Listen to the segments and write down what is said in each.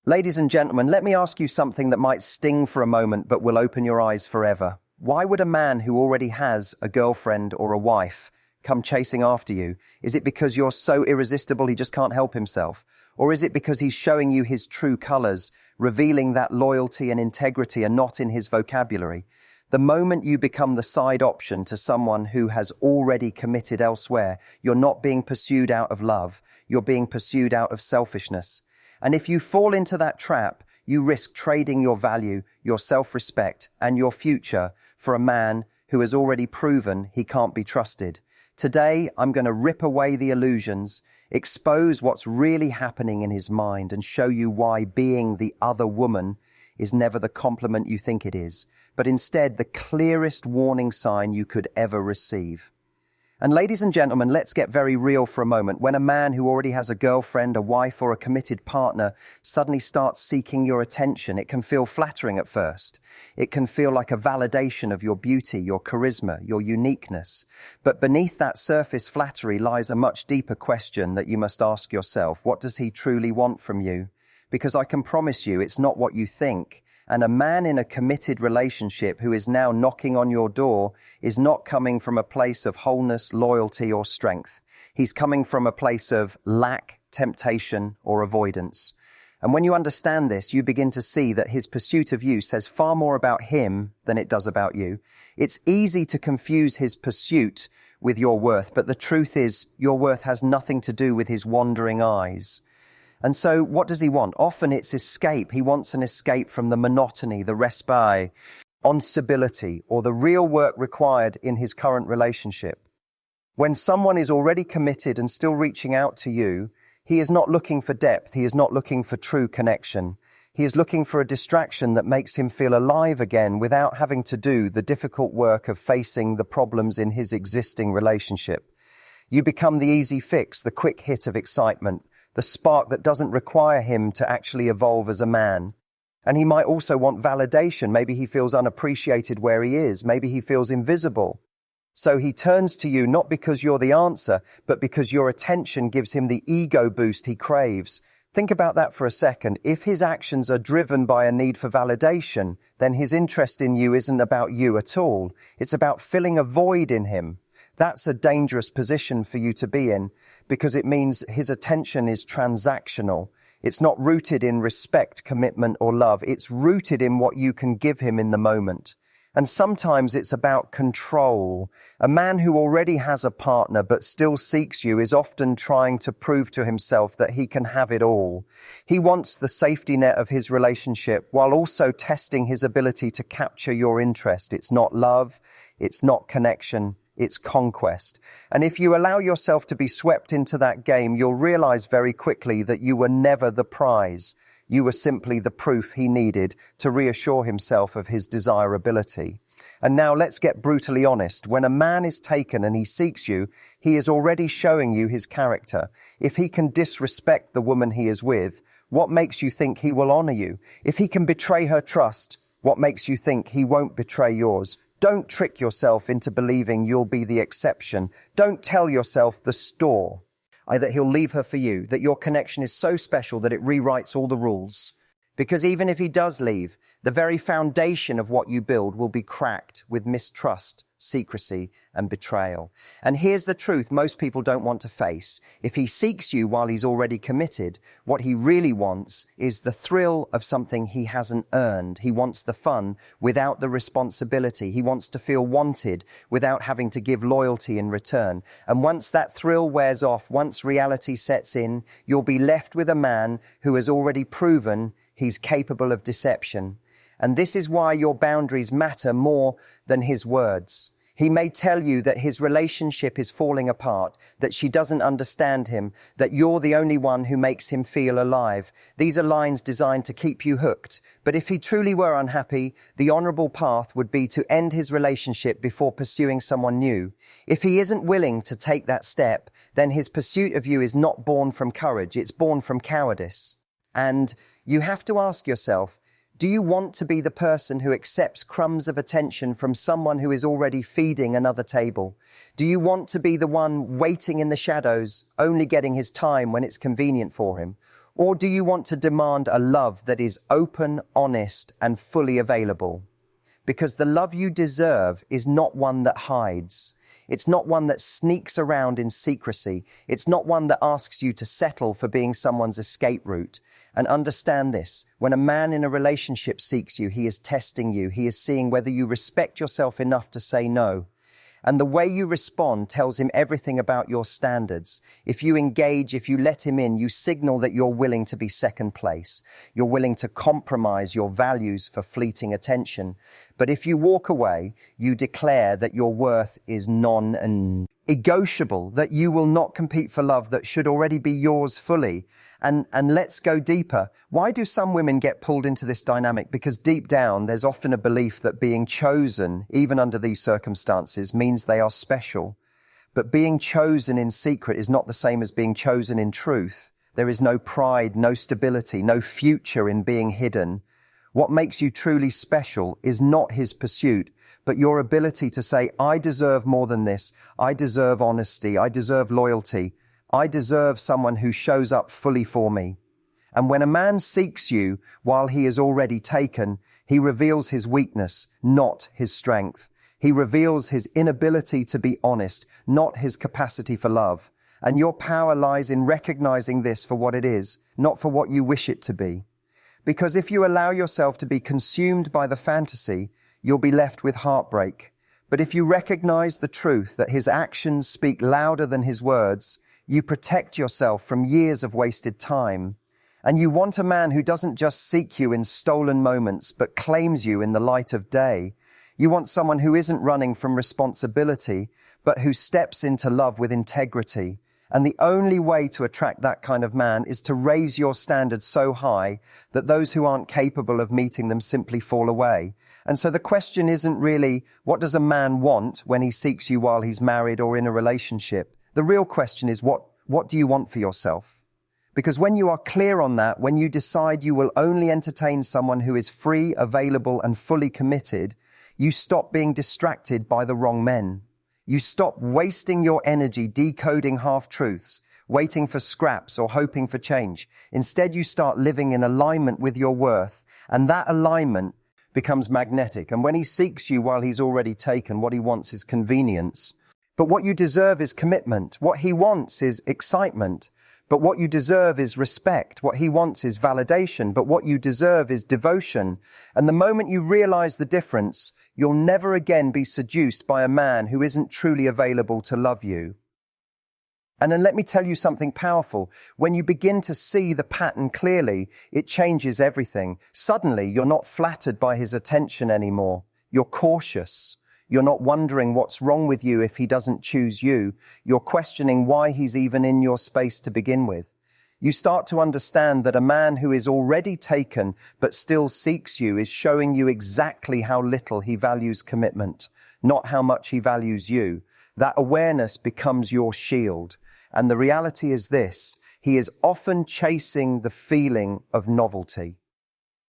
Ladies and gentlemen, let me ask you something that might sting for a moment but will open your eyes forever. Why would a man who already has a girlfriend or a wife come chasing after you? Is it because you're so irresistible he just can't help himself? Or is it because he's showing you his true colors, revealing that loyalty and integrity are not in his vocabulary? The moment you become the side option to someone who has already committed elsewhere, you're not being pursued out of love, you're being pursued out of selfishness. And if you fall into that trap, you risk trading your value, your self-respect, and your future for a man who has already proven he can't be trusted. Today, I'm going to rip away the illusions, expose what's really happening in his mind, and show you why being the other woman is never the compliment you think it is, but instead the clearest warning sign you could ever receive. And ladies and gentlemen, let's get very real for a moment. When a man who already has a girlfriend, a wife, or a committed partner suddenly starts seeking your attention, it can feel flattering at first. It can feel like a validation of your beauty, your charisma, your uniqueness. But beneath that surface flattery lies a much deeper question that you must ask yourself. What does he truly want from you? Because I can promise you it's not what you think. And a man in a committed relationship who is now knocking on your door is not coming from a place of wholeness, loyalty, or strength. He's coming from a place of lack, temptation, or avoidance. And when you understand this, you begin to see that his pursuit of you says far more about him than it does about you. It's easy to confuse his pursuit with your worth, but the truth is your worth has nothing to do with his wandering eyes. And so what does he want? Often it's escape. He wants an escape from the monotony, the respite, instability, or the real work required in his current relationship. When someone is already committed and still reaching out to you, he is not looking for depth. He is not looking for true connection. He is looking for a distraction that makes him feel alive again without having to do the difficult work of facing the problems in his existing relationship. You become the easy fix, the quick hit of excitement, the spark that doesn't require him to actually evolve as a man. And he might also want validation. Maybe he feels unappreciated where he is. Maybe he feels invisible. So he turns to you not because you're the answer, but because your attention gives him the ego boost he craves. Think about that for a second. If his actions are driven by a need for validation, then his interest in you isn't about you at all. It's about filling a void in him. That's a dangerous position for you to be in, because it means his attention is transactional. It's not rooted in respect, commitment, or love. It's rooted in what you can give him in the moment. And sometimes it's about control. A man who already has a partner but still seeks you is often trying to prove to himself that he can have it all. He wants the safety net of his relationship while also testing his ability to capture your interest. It's not love. It's not connection. It's conquest. And if you allow yourself to be swept into that game, you'll realize very quickly that you were never the prize. You were simply the proof he needed to reassure himself of his desirability. And now let's get brutally honest. When a man is taken and he seeks you, he is already showing you his character. If he can disrespect the woman he is with, what makes you think he will honor you? If he can betray her trust, what makes you think he won't betray yours? Don't trick yourself into believing you'll be the exception. Don't tell yourself the store. That he'll leave her for you, that your connection is so special that it rewrites all the rules. Because even if he does leave, the very foundation of what you build will be cracked with mistrust, secrecy, and betrayal. And here's the truth most people don't want to face. If he seeks you while he's already committed, what he really wants is the thrill of something he hasn't earned. He wants the fun without the responsibility. He wants to feel wanted without having to give loyalty in return. And once that thrill wears off, once reality sets in, you'll be left with a man who has already proven he's capable of deception. And this is why your boundaries matter more than his words. He may tell you that his relationship is falling apart, that she doesn't understand him, that you're the only one who makes him feel alive. These are lines designed to keep you hooked. But if he truly were unhappy, the honorable path would be to end his relationship before pursuing someone new. If he isn't willing to take that step, then his pursuit of you is not born from courage, it's born from cowardice. And you have to ask yourself, do you want to be the person who accepts crumbs of attention from someone who is already feeding another table? Do you want to be the one waiting in the shadows, only getting his time when it's convenient for him? Or do you want to demand a love that is open, honest, and fully available? Because the love you deserve is not one that hides. It's not one that sneaks around in secrecy. It's not one that asks you to settle for being someone's escape route. And understand this, when a man in a relationship seeks you, he is testing you. He is seeing whether you respect yourself enough to say no. And the way you respond tells him everything about your standards. If you engage, if you let him in, you signal that you're willing to be second place. You're willing to compromise your values for fleeting attention. But if you walk away, you declare that your worth is non-negotiable, that you will not compete for love that should already be yours fully. And let's go deeper. Why do some women get pulled into this dynamic? Because deep down, there's often a belief that being chosen, even under these circumstances, means they are special. But being chosen in secret is not the same as being chosen in truth. There is no pride, no stability, no future in being hidden. What makes you truly special is not his pursuit, but your ability to say, I deserve more than this. I deserve honesty. I deserve loyalty. I deserve someone who shows up fully for me. And when a man seeks you while he is already taken, he reveals his weakness, not his strength. He reveals his inability to be honest, not his capacity for love. And your power lies in recognizing this for what it is, not for what you wish it to be. Because if you allow yourself to be consumed by the fantasy, you'll be left with heartbreak. But if you recognize the truth that his actions speak louder than his words, you protect yourself from years of wasted time. And you want a man who doesn't just seek you in stolen moments, but claims you in the light of day. You want someone who isn't running from responsibility, but who steps into love with integrity. And the only way to attract that kind of man is to raise your standards so high that those who aren't capable of meeting them simply fall away. And so the question isn't really, what does a man want when he seeks you while he's married or in a relationship? The real question is, what do you want for yourself? Because when you are clear on that, when you decide you will only entertain someone who is free, available, and fully committed, you stop being distracted by the wrong men. You stop wasting your energy decoding half-truths, waiting for scraps or hoping for change. Instead, you start living in alignment with your worth, and that alignment becomes magnetic. And when he seeks you while he's already taken, what he wants is convenience. But what you deserve is commitment. What he wants is excitement. But what you deserve is respect. What he wants is validation. But what you deserve is devotion. And the moment you realize the difference, you'll never again be seduced by a man who isn't truly available to love you. And then let me tell you something powerful. When you begin to see the pattern clearly, it changes everything. Suddenly, you're not flattered by his attention anymore. You're cautious. You're not wondering what's wrong with you if he doesn't choose you. You're questioning why he's even in your space to begin with. You start to understand that a man who is already taken but still seeks you is showing you exactly how little he values commitment, not how much he values you. That awareness becomes your shield. And the reality is this: he is often chasing the feeling of novelty.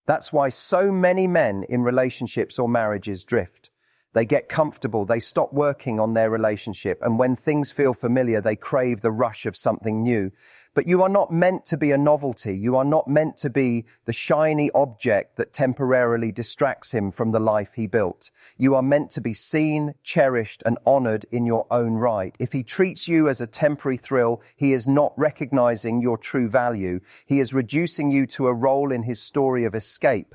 That's why so many men in relationships or marriages drift. They get comfortable, they stop working on their relationship, and when things feel familiar, they crave the rush of something new. But you are not meant to be a novelty. You are not meant to be the shiny object that temporarily distracts him from the life he built. You are meant to be seen, cherished, and honored in your own right. If he treats you as a temporary thrill, he is not recognizing your true value. He is reducing you to a role in his story of escape.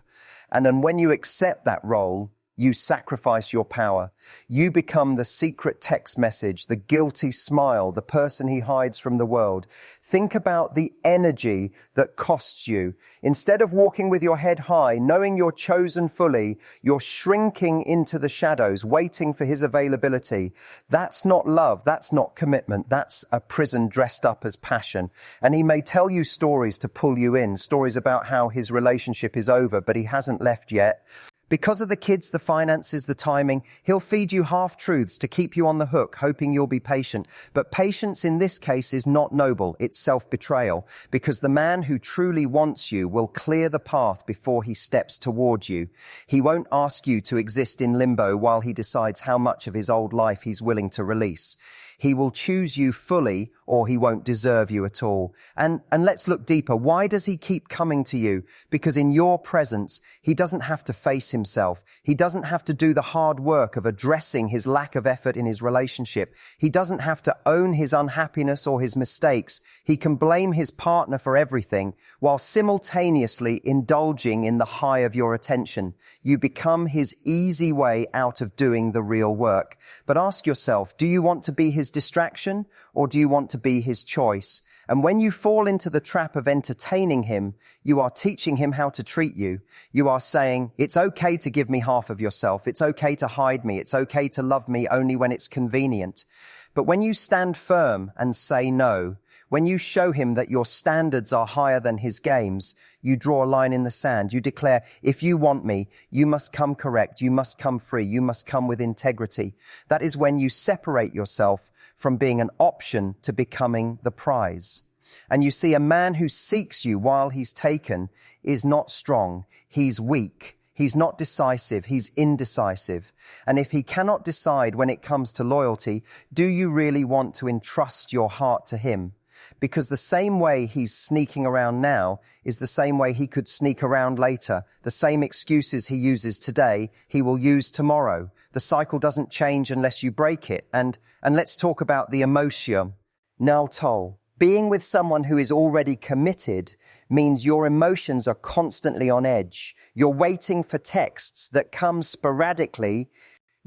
And then when you accept that role, you sacrifice your power. You become the secret text message, the guilty smile, the person he hides from the world. Think about the energy that costs you. Instead of walking with your head high, knowing you're chosen fully, you're shrinking into the shadows, waiting for his availability. That's not love. That's not commitment. That's a prison dressed up as passion. And he may tell you stories to pull you in, stories about how his relationship is over, but he hasn't left yet. Because of the kids, the finances, the timing, he'll feed you half-truths to keep you on the hook, hoping you'll be patient. But patience in this case is not noble, it's self-betrayal, because the man who truly wants you will clear the path before he steps towards you. He won't ask you to exist in limbo while he decides how much of his old life he's willing to release. He will choose you fully, or he won't deserve you at all. And let's look deeper. Why does he keep coming to you? Because in your presence, he doesn't have to face himself. He doesn't have to do the hard work of addressing his lack of effort in his relationship. He doesn't have to own his unhappiness or his mistakes. He can blame his partner for everything while simultaneously indulging in the high of your attention. You become his easy way out of doing the real work. But ask yourself, do you want to be his distraction, or do you want to be his choice? And when you fall into the trap of entertaining him, you are teaching him how to treat you. You are saying, it's okay to give me half of yourself. It's okay to hide me. It's okay to love me only when it's convenient. But when you stand firm and say no, when you show him that your standards are higher than his games, you draw a line in the sand. You declare, if you want me, you must come correct. You must come free. You must come with integrity. That is when you separate yourself from being an option to becoming the prize. And you see, a man who seeks you while he's taken is not strong. He's weak. He's not decisive. He's indecisive. And if he cannot decide when it comes to loyalty, do you really want to entrust your heart to him? Because the same way he's sneaking around now is the same way he could sneak around later. The same excuses he uses today, he will use tomorrow. The cycle doesn't change unless you break it. And let's talk about the emotion. Now, toll. Being with someone who is already committed means your emotions are constantly on edge. You're waiting for texts that come sporadically.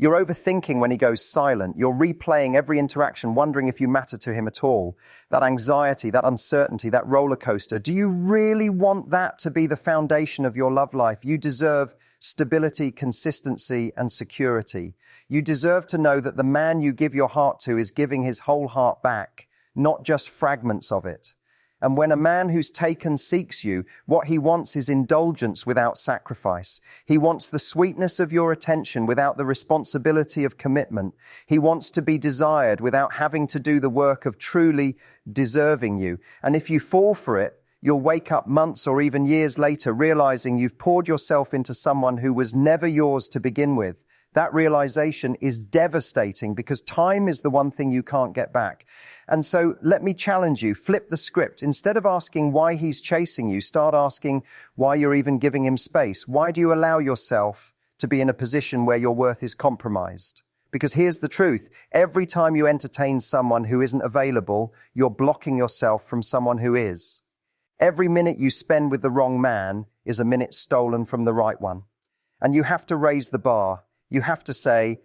You're overthinking when he goes silent. You're replaying every interaction, wondering if you matter to him at all. That anxiety, that uncertainty, that roller coaster. Do you really want that to be the foundation of your love life? You deserve stability, consistency, and security. You deserve to know that the man you give your heart to is giving his whole heart back, not just fragments of it. And when a man who's taken seeks you, what he wants is indulgence without sacrifice. He wants the sweetness of your attention without the responsibility of commitment. He wants to be desired without having to do the work of truly deserving you. And if you fall for it, you'll wake up months or even years later realizing you've poured yourself into someone who was never yours to begin with. That realization is devastating because time is the one thing you can't get back. And so let me challenge you, flip the script. Instead of asking why he's chasing you, start asking why you're even giving him space. Why do you allow yourself to be in a position where your worth is compromised? Because here's the truth. Every time you entertain someone who isn't available, you're blocking yourself from someone who is. Every minute you spend with the wrong man is a minute stolen from the right one. And you have to raise the bar. You have to say,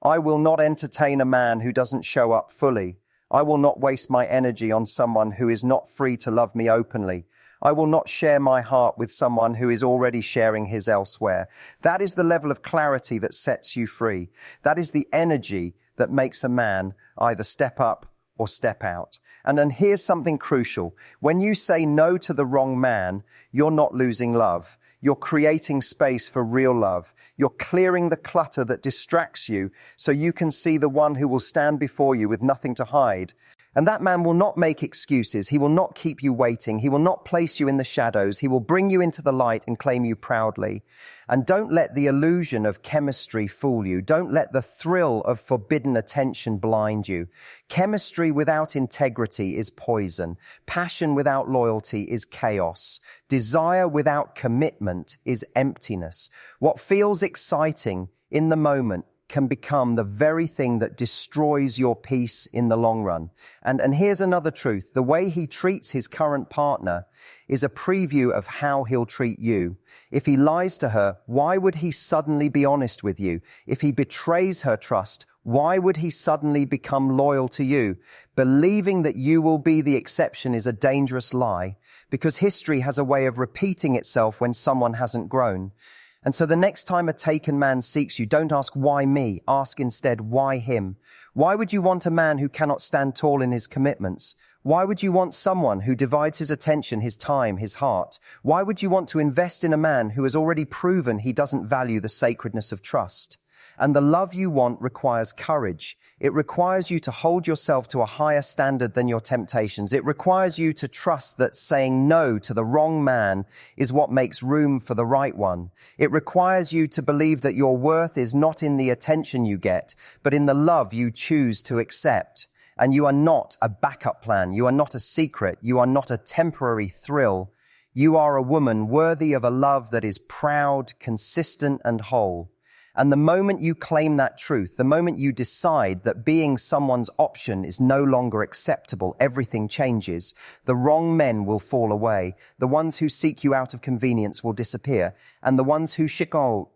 I will not entertain a man who doesn't show up fully. I will not waste my energy on someone who is not free to love me openly. I will not share my heart with someone who is already sharing his elsewhere. That is the level of clarity that sets you free. That is the energy that makes a man either step up or step out. And then here's something crucial. When you say no to the wrong man, you're not losing love. You're creating space for real love. You're clearing the clutter that distracts you so you can see the one who will stand before you with nothing to hide. And that man will not make excuses. He will not keep you waiting. He will not place you in the shadows. He will bring you into the light and claim you proudly. And don't let the illusion of chemistry fool you. Don't let the thrill of forbidden attention blind you. Chemistry without integrity is poison. Passion without loyalty is chaos. Desire without commitment is emptiness. What feels exciting in the moment can become the very thing that destroys your peace in the long run. And here's another truth. The way he treats his current partner is a preview of how he'll treat you. If he lies to her, why would he suddenly be honest with you? If he betrays her trust, why would he suddenly become loyal to you? Believing that you will be the exception is a dangerous lie, because history has a way of repeating itself when someone hasn't grown. And so the next time a taken man seeks you, don't ask, why me? Ask instead, why him? Why would you want a man who cannot stand tall in his commitments? Why would you want someone who divides his attention, his time, his heart? Why would you want to invest in a man who has already proven he doesn't value the sacredness of trust? And the love you want requires courage. It requires you to hold yourself to a higher standard than your temptations. It requires you to trust that saying no to the wrong man is what makes room for the right one. It requires you to believe that your worth is not in the attention you get, but in the love you choose to accept. And you are not a backup plan. You are not a secret. You are not a temporary thrill. You are a woman worthy of a love that is proud, consistent, and whole. And the moment you claim that truth, the moment you decide that being someone's option is no longer acceptable, everything changes. The wrong men will fall away. The ones who seek you out of convenience will disappear. And the ones who show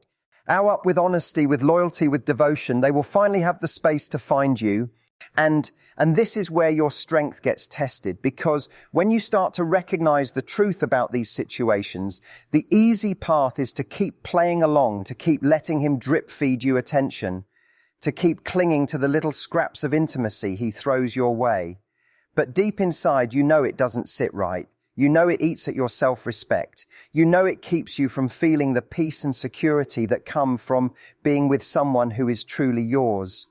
up with honesty, with loyalty, with devotion, they will finally have the space to find you. And this is where your strength gets tested, because when you start to recognize the truth about these situations, the easy path is to keep playing along, to keep letting him drip feed you attention, to keep clinging to the little scraps of intimacy he throws your way. But deep inside, you know it doesn't sit right. You know it eats at your self-respect. You know it keeps you from feeling the peace and security that come from being with someone who is truly yours.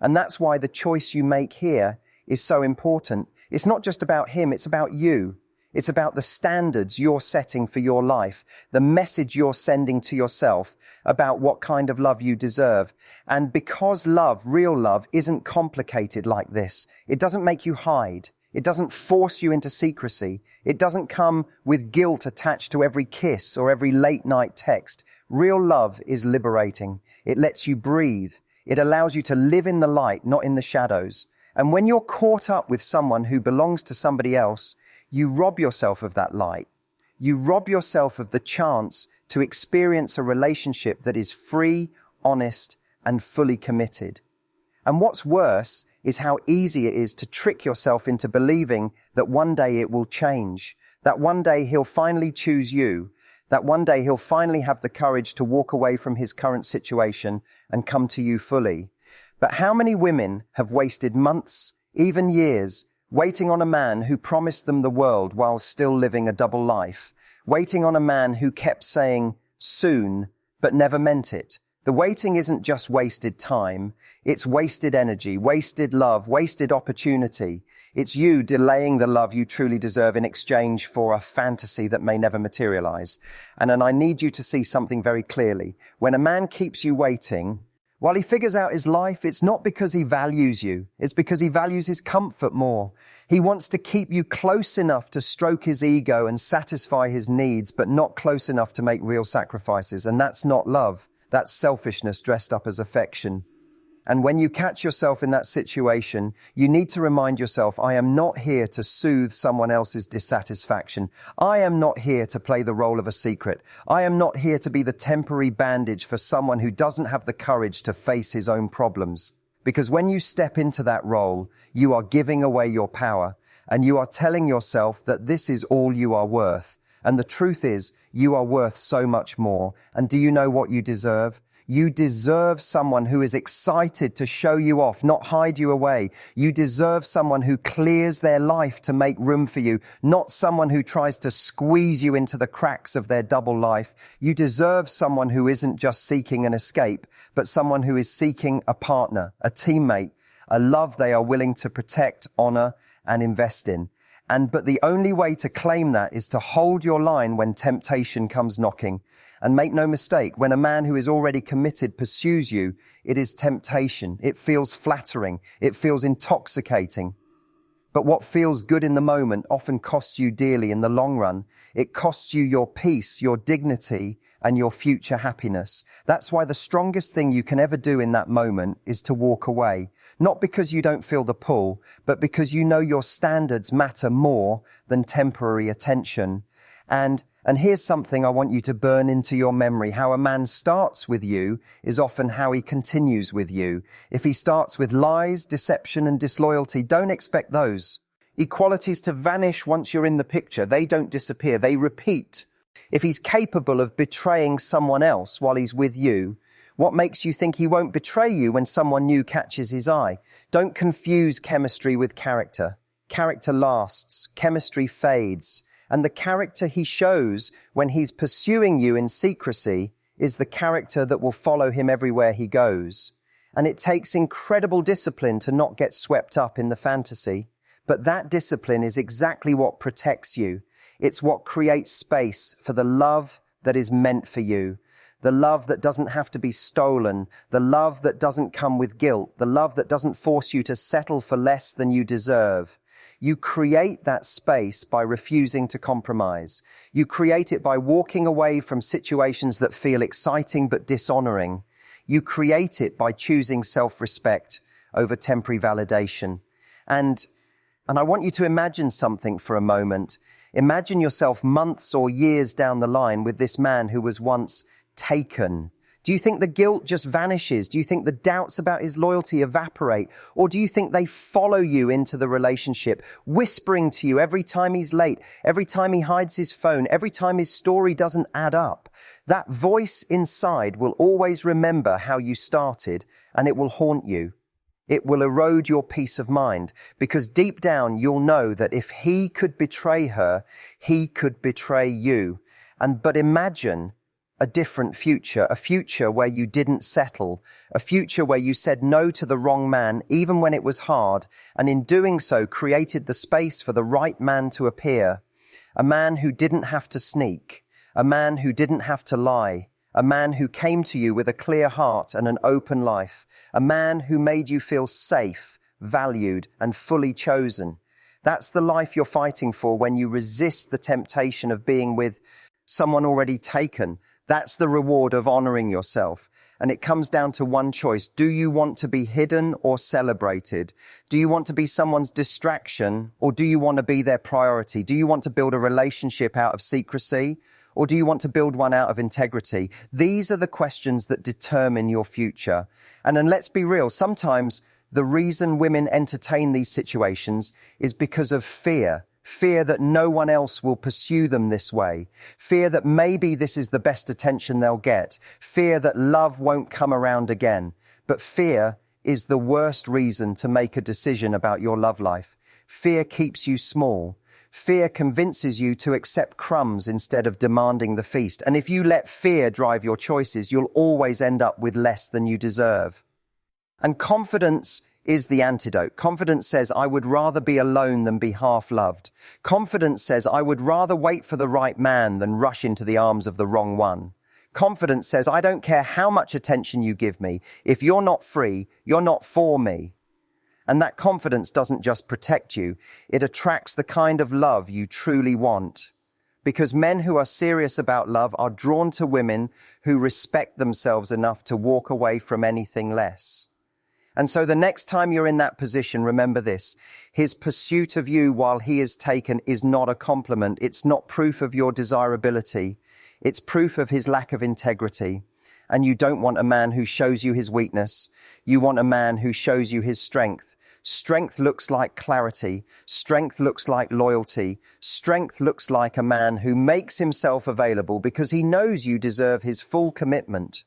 And that's why the choice you make here is so important. It's not just about him, it's about you. It's about the standards you're setting for your life, the message you're sending to yourself about what kind of love you deserve. And because love, real love, isn't complicated like this, it doesn't make you hide. It doesn't force you into secrecy. It doesn't come with guilt attached to every kiss or every late night text. Real love is liberating. It lets you breathe. It allows you to live in the light, not in the shadows. And when you're caught up with someone who belongs to somebody else, you rob yourself of that light. You rob yourself of the chance to experience a relationship that is free, honest, and fully committed. And what's worse is how easy it is to trick yourself into believing that one day it will change, that one day he'll finally choose you, that one day he'll finally have the courage to walk away from his current situation and come to you fully. But how many women have wasted months, even years, waiting on a man who promised them the world while still living a double life, waiting on a man who kept saying soon, but never meant it? The waiting isn't just wasted time, it's wasted energy, wasted love, wasted opportunity. It's you delaying the love you truly deserve in exchange for a fantasy that may never materialize. And I need you to see something very clearly. When a man keeps you waiting, while he figures out his life, it's not because he values you. It's because he values his comfort more. He wants to keep you close enough to stroke his ego and satisfy his needs, but not close enough to make real sacrifices. And that's not love. That's selfishness dressed up as affection. And when you catch yourself in that situation, you need to remind yourself, I am not here to soothe someone else's dissatisfaction. I am not here to play the role of a secret. I am not here to be the temporary bandage for someone who doesn't have the courage to face his own problems. Because when you step into that role, you are giving away your power, and you are telling yourself that this is all you are worth. And the truth is, you are worth so much more. And do you know what you deserve? You deserve someone who is excited to show you off, not hide you away. You deserve someone who clears their life to make room for you, not someone who tries to squeeze you into the cracks of their double life. You deserve someone who isn't just seeking an escape, but someone who is seeking a partner, a teammate, a love they are willing to protect, honor, and invest in. But the only way to claim that is to hold your line when temptation comes knocking. And make no mistake, when a man who is already committed pursues you, it is temptation. It feels flattering. It feels intoxicating. But what feels good in the moment often costs you dearly in the long run. It costs you your peace, your dignity, and your future happiness. That's why the strongest thing you can ever do in that moment is to walk away. Not because you don't feel the pull, but because you know your standards matter more than temporary attention. And here's something I want you to burn into your memory. How a man starts with you is often how he continues with you. If he starts with lies, deception, and disloyalty, don't expect those equalities to vanish once you're in the picture. They don't disappear, they repeat. If he's capable of betraying someone else while he's with you, what makes you think he won't betray you when someone new catches his eye? Don't confuse chemistry with character. Character lasts, chemistry fades. And the character he shows when he's pursuing you in secrecy is the character that will follow him everywhere he goes. And it takes incredible discipline to not get swept up in the fantasy. But that discipline is exactly what protects you. It's what creates space for the love that is meant for you. the love that doesn't have to be stolen, the love that doesn't come with guilt, the love that doesn't force you to settle for less than you deserve. You create that space by refusing to compromise. You create it by walking away from situations that feel exciting but dishonoring. You create it by choosing self-respect over temporary validation. And I want you to imagine something for a moment. Imagine yourself months or years down the line with this man who was once taken. Do you think the guilt just vanishes? Do you think the doubts about his loyalty evaporate? Or do you think they follow you into the relationship, whispering to you every time he's late, every time he hides his phone, every time his story doesn't add up? That voice inside will always remember how you started, and it will haunt you. It will erode your peace of mind, because deep down you'll know that if he could betray her, he could betray you. But imagine a different future, a future where you didn't settle, a future where you said no to the wrong man, even when it was hard, and in doing so created the space for the right man to appear. A man who didn't have to sneak, a man who didn't have to lie, a man who came to you with a clear heart and an open life, a man who made you feel safe, valued, and fully chosen. That's the life you're fighting for when you resist the temptation of being with someone already taken. That's the reward of honoring yourself. And it comes down to one choice. Do you want to be hidden or celebrated? Do you want to be someone's distraction, or do you want to be their priority? Do you want to build a relationship out of secrecy, or do you want to build one out of integrity? These are the questions that determine your future. And then let's be real, sometimes the reason women entertain these situations is because of fear. Fear that no one else will pursue them this way. Fear that maybe this is the best attention they'll get. Fear that love won't come around again. But fear is the worst reason to make a decision about your love life. Fear keeps you small. Fear convinces you to accept crumbs instead of demanding the feast. And if you let fear drive your choices, you'll always end up with less than you deserve. And confidence is the antidote. Confidence says, I would rather be alone than be half loved. Confidence says, I would rather wait for the right man than rush into the arms of the wrong one. Confidence says, I don't care how much attention you give me. If you're not free, you're not for me. And that confidence doesn't just protect you, it attracts the kind of love you truly want. Because men who are serious about love are drawn to women who respect themselves enough to walk away from anything less. And so the next time you're in that position, remember this: his pursuit of you while he is taken is not a compliment. It's not proof of your desirability. It's proof of his lack of integrity. And you don't want a man who shows you his weakness. You want a man who shows you his strength. Strength looks like clarity. Strength looks like loyalty. Strength looks like a man who makes himself available because he knows you deserve his full commitment.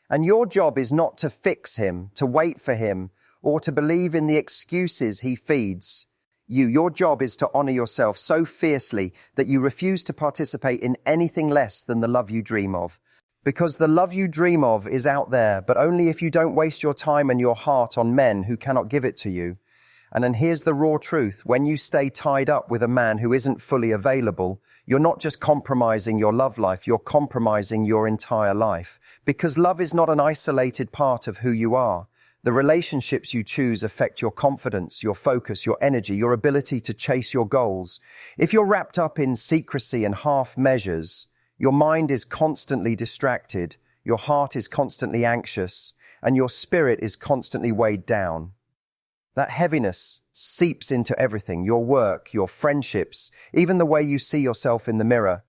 And your job is not to fix him, to wait for him, or to believe in the excuses he feeds you. Your job is to honor yourself so fiercely that you refuse to participate in anything less than the love you dream of. Because the love you dream of is out there, but only if you don't waste your time and your heart on men who cannot give it to you. And then here's the raw truth. When you stay tied up with a man who isn't fully available, you're not just compromising your love life, you're compromising your entire life. Because love is not an isolated part of who you are. The relationships you choose affect your confidence, your focus, your energy, your ability to chase your goals. If you're wrapped up in secrecy and half measures, your mind is constantly distracted, your heart is constantly anxious, and your spirit is constantly weighed down. That heaviness seeps into everything, your work, your friendships, even the way you see yourself in the mirror.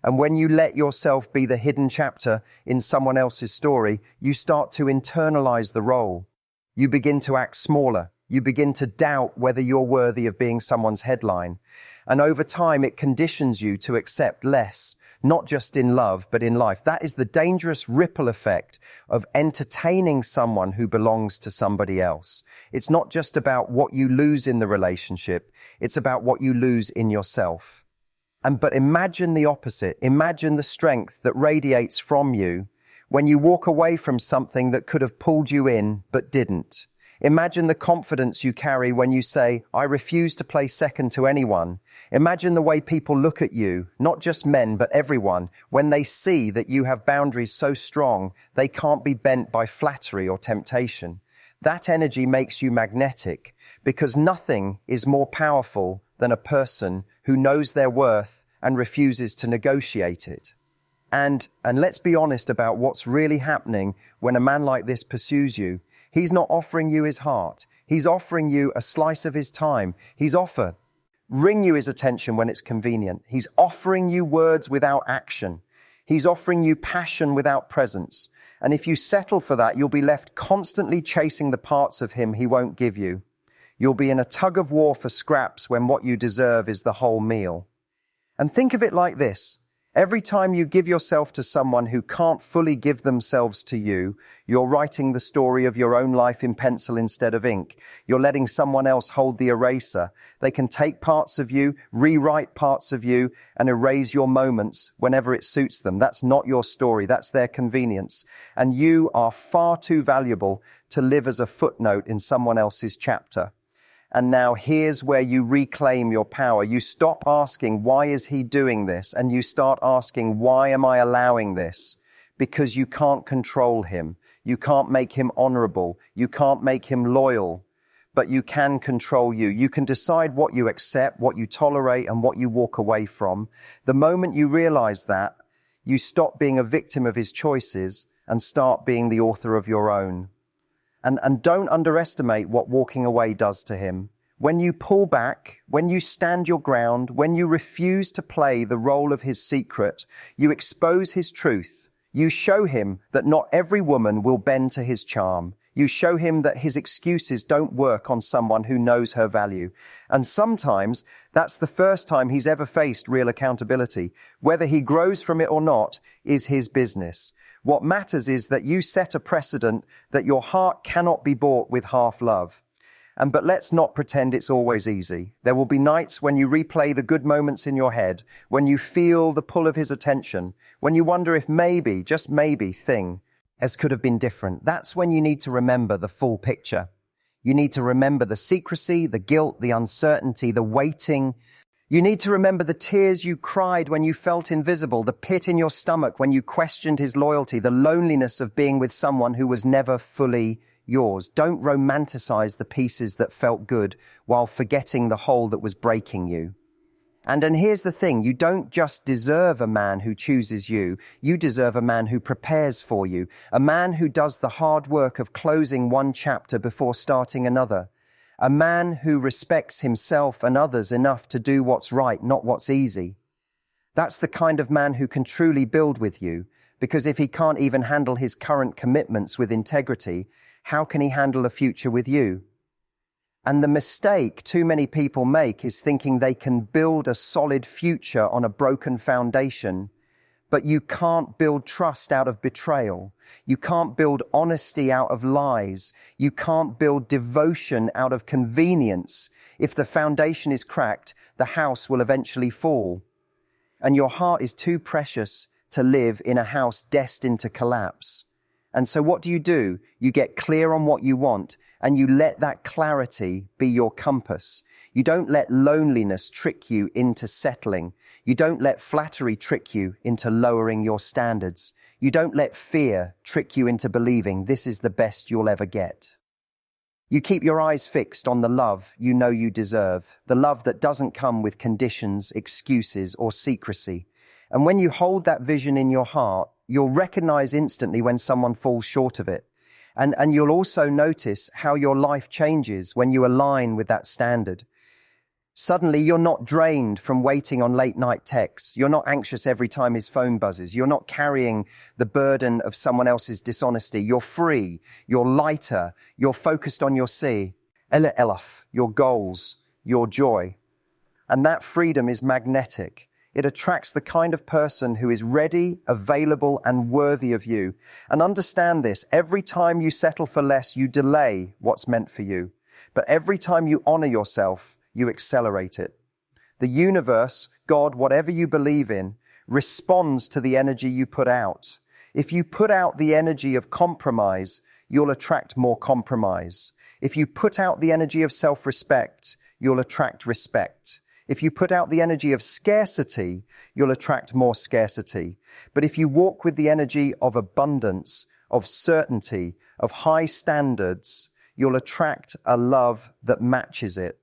And when you let yourself be the hidden chapter in someone else's story, you start to internalize the role. You begin to act smaller. You begin to doubt whether you're worthy of being someone's headline. And over time, it conditions you to accept less, not just in love, but in life. That is the dangerous ripple effect of entertaining someone who belongs to somebody else. It's not just about what you lose in the relationship, it's about what you lose in yourself. But imagine the opposite. Imagine the strength that radiates from you when you walk away from something that could have pulled you in but didn't. Imagine the confidence you carry when you say, I refuse to play second to anyone. Imagine the way people look at you, not just men, but everyone, when they see that you have boundaries so strong they can't be bent by flattery or temptation. That energy makes you magnetic, because nothing is more powerful than a person who knows their worth and refuses to negotiate it. And let's be honest about what's really happening when a man like this pursues you. He's not offering you his heart. He's offering you a slice of his time. He's offering you his attention when it's convenient. He's offering you words without action. He's offering you passion without presence. And if you settle for that, you'll be left constantly chasing the parts of him he won't give you. You'll be in a tug of war for scraps when what you deserve is the whole meal. And think of it like this. Every time you give yourself to someone who can't fully give themselves to you, you're writing the story of your own life in pencil instead of ink. You're letting someone else hold the eraser. They can take parts of you, rewrite parts of you, and erase your moments whenever it suits them. That's not your story. That's their convenience. And you are far too valuable to live as a footnote in someone else's chapter. And now here's where you reclaim your power. You stop asking, why is he doing this? And you start asking, why am I allowing this? Because you can't control him. You can't make him honorable. You can't make him loyal. But you can control you. You can decide what you accept, what you tolerate, and what you walk away from. The moment you realize that, you stop being a victim of his choices and start being the author of your own. And don't underestimate what walking away does to him. When you pull back, when you stand your ground, when you refuse to play the role of his secret, you expose his truth. You show him that not every woman will bend to his charm. You show him that his excuses don't work on someone who knows her value. And sometimes that's the first time he's ever faced real accountability. Whether he grows from it or not is his business. What matters is that you set a precedent that your heart cannot be bought with half love. But let's not pretend it's always easy. There will be nights when you replay the good moments in your head, when you feel the pull of his attention, when you wonder if maybe, just maybe, thing as could have been different. That's when you need to remember the full picture. You need to remember the secrecy, the guilt, the uncertainty, the waiting. You need to remember the tears you cried when you felt invisible, the pit in your stomach when you questioned his loyalty, the loneliness of being with someone who was never fully yours. Don't romanticize the pieces that felt good while forgetting the whole that was breaking you. And here's the thing, you don't just deserve a man who chooses you, you deserve a man who prepares for you, a man who does the hard work of closing one chapter before starting another. A man who respects himself and others enough to do what's right, not what's easy. That's the kind of man who can truly build with you, because if he can't even handle his current commitments with integrity, how can he handle a future with you? And the mistake too many people make is thinking they can build a solid future on a broken foundation. But you can't build trust out of betrayal. You can't build honesty out of lies. You can't build devotion out of convenience. If the foundation is cracked, the house will eventually fall. And your heart is too precious to live in a house destined to collapse. And so what do? You get clear on what you want, and you let that clarity be your compass. You don't let loneliness trick you into settling. You don't let flattery trick you into lowering your standards. You don't let fear trick you into believing this is the best you'll ever get. You keep your eyes fixed on the love you know you deserve, the love that doesn't come with conditions, excuses, or secrecy. And when you hold that vision in your heart, you'll recognize instantly when someone falls short of it. And you'll also notice how your life changes when you align with that standard. Suddenly, you're not drained from waiting on late night texts. You're not anxious every time his phone buzzes. You're not carrying the burden of someone else's dishonesty. You're free. You're lighter. You're focused on your elaf, your goals, your joy. And that freedom is magnetic. It attracts the kind of person who is ready, available, and worthy of you. And understand this, every time you settle for less, you delay what's meant for you. But every time you honor yourself, you accelerate it. The universe, God, whatever you believe in, responds to the energy you put out. If you put out the energy of compromise, you'll attract more compromise. If you put out the energy of self-respect, you'll attract respect. If you put out the energy of scarcity, you'll attract more scarcity. But if you walk with the energy of abundance, of certainty, of high standards, you'll attract a love that matches it.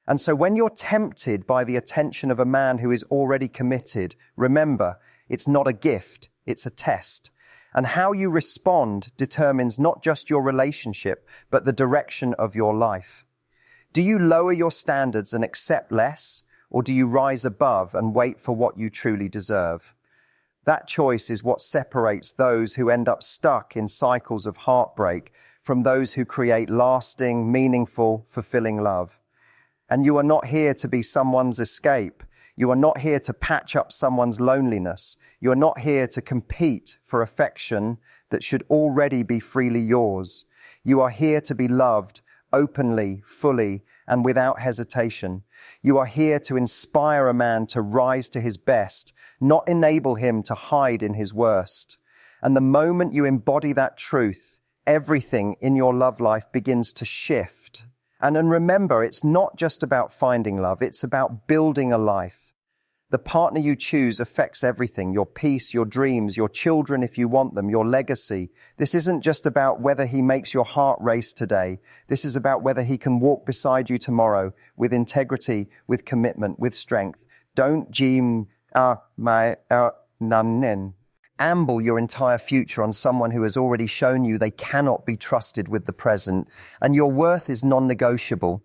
And so when you're tempted by the attention of a man who is already committed, remember, it's not a gift, it's a test. And how you respond determines not just your relationship, but the direction of your life. Do you lower your standards and accept less, or do you rise above and wait for what you truly deserve? That choice is what separates those who end up stuck in cycles of heartbreak from those who create lasting, meaningful, fulfilling love. And you are not here to be someone's escape. You are not here to patch up someone's loneliness. You are not here to compete for affection that should already be freely yours. You are here to be loved openly, fully, and without hesitation. You are here to inspire a man to rise to his best, not enable him to hide in his worst. And the moment you embody that truth, everything in your love life begins to shift. And then remember, it's not just about finding love, it's about building a life. The partner you choose affects everything, your peace, your dreams, your children if you want them, your legacy. This isn't just about whether he makes your heart race today. This is about whether he can walk beside you tomorrow with integrity, with commitment, with strength. Don't amble your entire future on someone who has already shown you they cannot be trusted with the present, and your worth is non-negotiable.